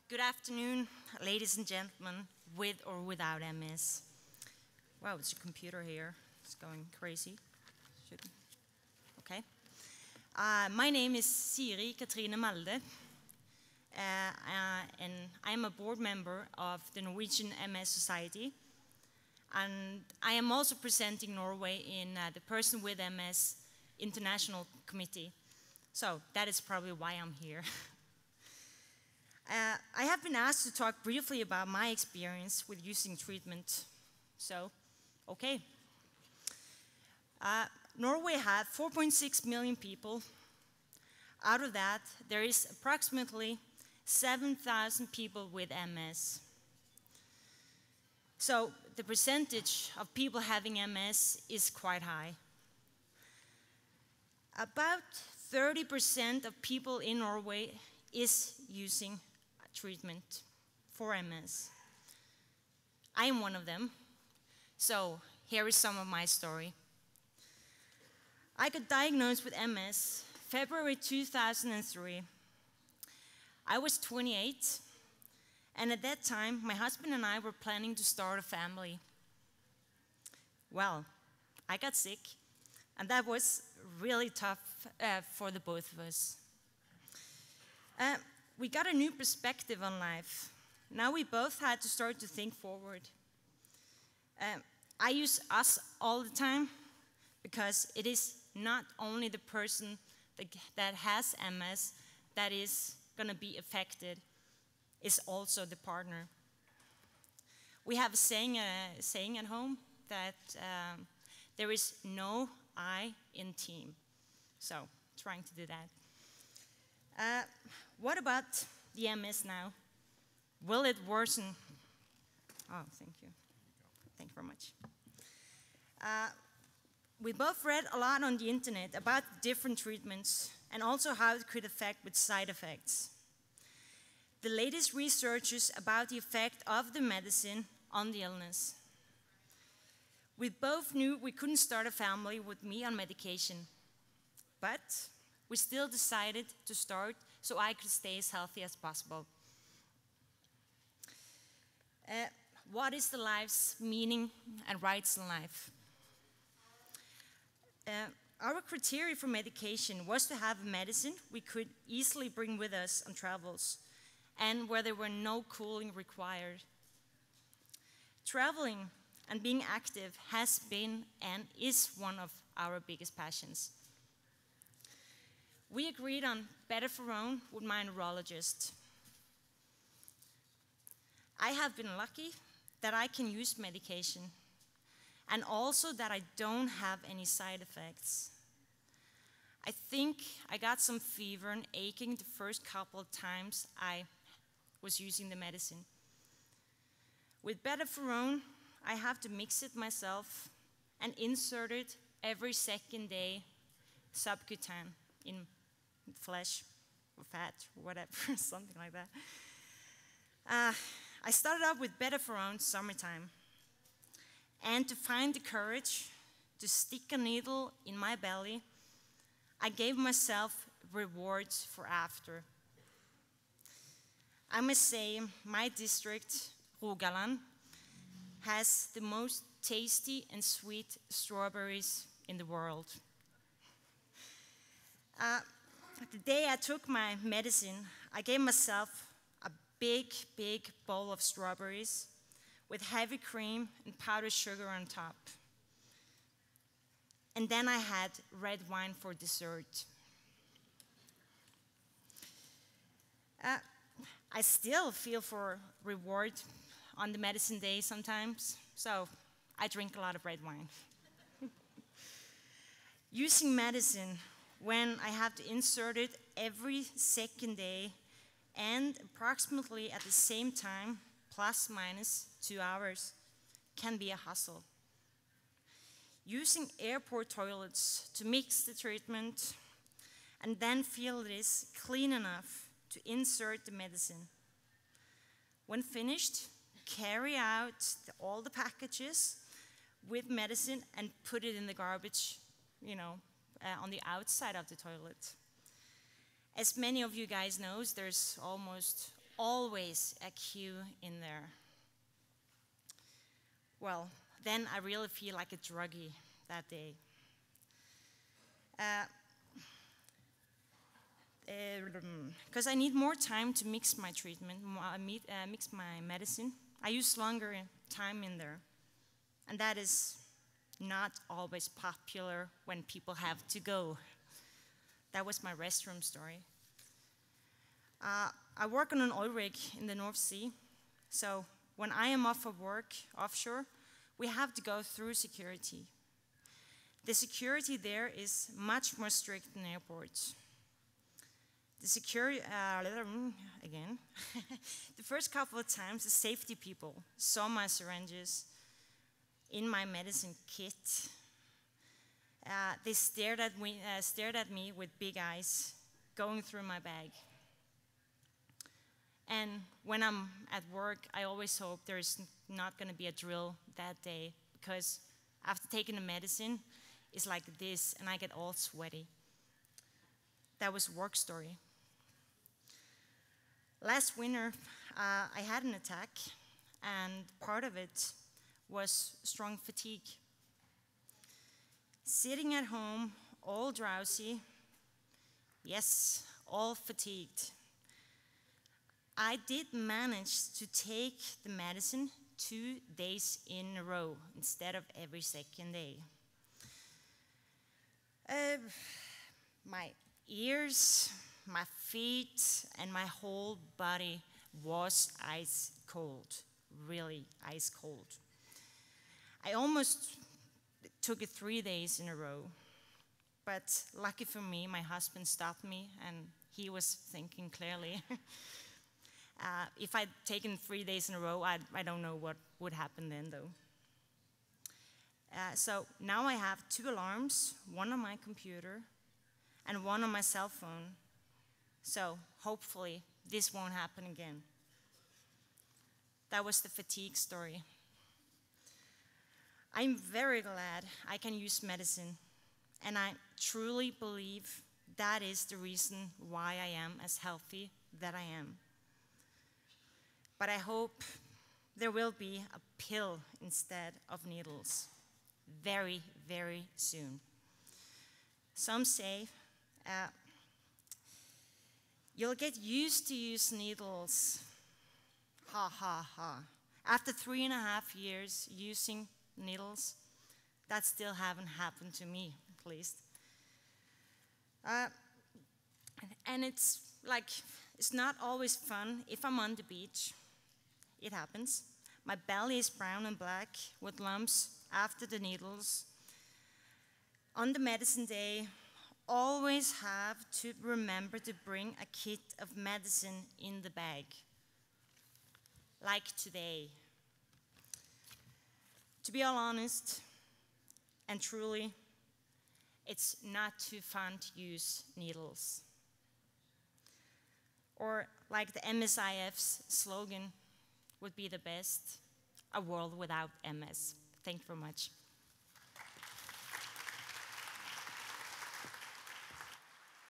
Good afternoon, ladies and gentlemen, with or without MS. Wow, it's a computer here. It's going crazy. Okay. My name is Siri Katrine Malde, and I'm a board member of the Norwegian MS Society. And I am also presenting Norway in the Person with MS International Committee. So that is probably why I'm here. I have been asked to talk briefly about my experience with using treatment. So, okay. Norway has 4.6 million people. Out of that, there is approximately 7,000 people with MS. So the percentage of people having MS is quite high. About 30% of people in Norway is using treatment for MS. I am one of them. So here is some of my story. I got diagnosed with MS February 2003. I was 28, and at that time, my husband and I were planning to start a family. Well, I got sick, and that was really tough for the both of us. We got a new perspective on life. Now we both had to start to think forward. I use us all the time because it is not only the person that has MS that is going to be affected, it's also the partner. We have a saying at home that there is no I in team. So, trying to do that. What about the MS now? Will it worsen? Oh, thank you. Thank you very much. We both read a lot on the internet about different treatments and also how it could affect with side effects. The latest researches about the effect of the medicine on the illness. We both knew we couldn't start a family with me on medication, but we still decided to start so I could stay as healthy as possible. What is the life's meaning and rights in life? Our criteria for medication was to have a medicine we could easily bring with us on travels and where there were no cooling required. Traveling and being active has been and is one of our biggest passions. We agreed on Better-for-own with my neurologist. I have been lucky that I can use medication and also that I don't have any side effects. I think I got some fever and aching the first couple of times I was using the medicine. With Better-for-own, I have to mix it myself and insert it every second day, subcutaneous, in flesh or fat or whatever, something like that. I started out with Better-for-own summertime. And to find the courage to stick a needle in my belly, I gave myself rewards for after. I must say, my district, Rogaland, has the most tasty and sweet strawberries in the world. The day I took my medicine, I gave myself a big, big bowl of strawberries with heavy cream and powdered sugar on top. And then I had red wine for dessert. I still feel for reward on the medicine day sometimes, so I drink a lot of red wine. Using medicine when I have to insert it every second day and approximately at the same time, plus minus 2 hours, can be a hassle. Using airport toilets to mix the treatment and then feel it is clean enough to insert the medicine. When finished, carry out all the packages with medicine and put it in the garbage, on the outside of the toilet. As many of you guys know, there's almost always a queue in there. Well, then I really feel like a druggie that day. Because I need more time to mix my treatment, mix my medicine. I use longer time in there. And that is not always popular when people have to go. That was my restroom story. I work on an oil rig in the North Sea. So when I am off of work offshore, we have to go through security. The security there is much more strict than airports. The security, again, the first couple of times the safety people saw my syringes in my medicine kit. They stared at me with big eyes going through my bag. And when I'm at work, I always hope there's not going to be a drill that day, because after taking the medicine, it's like this, and I get all sweaty. That was work story. Last winter, I had an attack, and part of it was strong fatigue. Sitting at home, all drowsy, yes, all fatigued. I did manage to take the medicine 2 days in a row instead of every second day. My ears, my feet, and my whole body was ice cold, really ice cold. I almost took it 3 days in a row, but lucky for me, my husband stopped me, and he was thinking clearly. If I'd taken 3 days in a row, I don't know what would happen then, though. So now I have 2 alarms, one on my computer and one on my cell phone. So hopefully this won't happen again. That was the fatigue story. I'm very glad I can use medicine, and I truly believe that is the reason why I am as healthy that I am. But I hope there will be a pill instead of needles very, very soon. Some say you'll get used to use needles. Ha ha ha. After 3.5 years using needles, that still haven't happened to me, at least. And it's like, it's not always fun if I'm on the beach. It happens. My belly is brown and black with lumps after the needles. On the medicine day, always have to remember to bring a kit of medicine in the bag. Like today. To be all honest, and truly, it's not too fun to use needles. Or like the MSIF's slogan would be the best, a world without MS. Thank you very much.